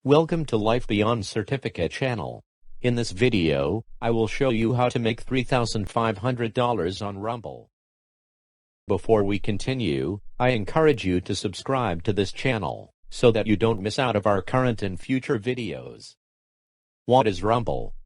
Welcome to Life Beyond Certificate channel. In this video, I will show you how to make $3,500 on Rumble. Before we continue, I encourage you to subscribe to this channel, so that you don't miss out of our current and future videos. What is Rumble?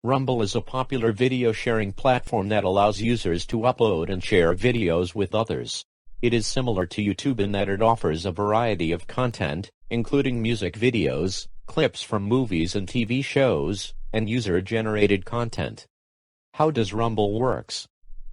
Rumble is a popular video sharing platform that allows users to upload and share videos with others. It is similar to YouTube in that it offers a variety of content, including music videos, clips from movies and TV shows, and user-generated content. How does Rumble works?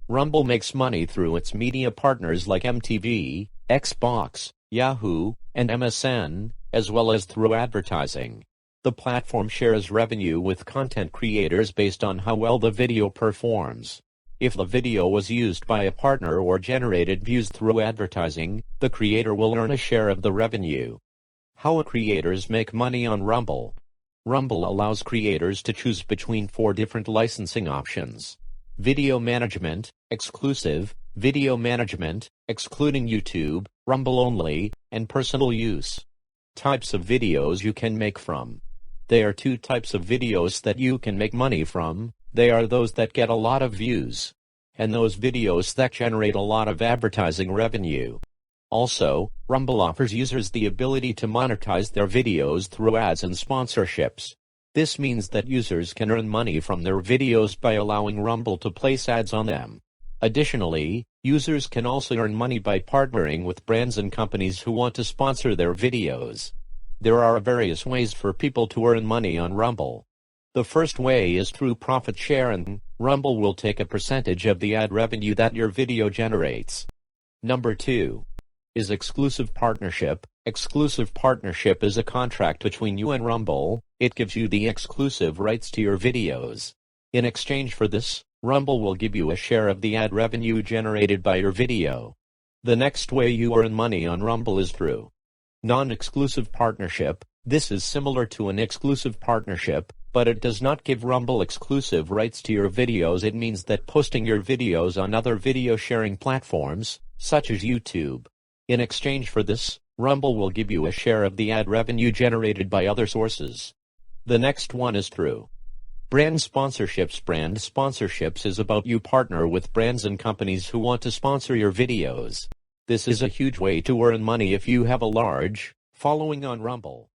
Rumble makes money through its media partners like MTV, Xbox, Yahoo, and MSN, as well as through advertising. The platform shares revenue with content creators based on how well the video performs. If the video was used by a partner or generated views through advertising, the creator will earn a share of the revenue. How creators make money on Rumble? Rumble allows creators to choose between 4 different licensing options: video management, exclusive, video management, excluding YouTube, Rumble only, and personal use. Types of videos you can make from. There are 2 types of videos that you can make money from. They are those that get a lot of views, and those videos that generate a lot of advertising revenue. Also, Rumble offers users the ability to monetize their videos through ads and sponsorships. This means that users can earn money from their videos by allowing Rumble to place ads on them. Additionally, users can also earn money by partnering with brands and companies who want to sponsor their videos. There are various ways for people to earn money on Rumble. The first way is through profit sharing. Rumble will take a percentage of the ad revenue that your video generates. Number 2 is exclusive partnership. Exclusive partnership is a contract between you and Rumble. It gives you the exclusive rights to your videos. In exchange for this, Rumble will give you a share of the ad revenue generated by your video. The next way you earn money on Rumble is through non-exclusive partnership. This is similar to an exclusive partnership, but it does not give Rumble exclusive rights to your videos. It means that posting your videos on other video sharing platforms, such as YouTube. In exchange for this, Rumble will give you a share of the ad revenue generated by other sources. The next one is through brand sponsorships. Brand sponsorships is about you partner with brands and companies who want to sponsor your videos. This is a huge way to earn money if you have a large following on Rumble.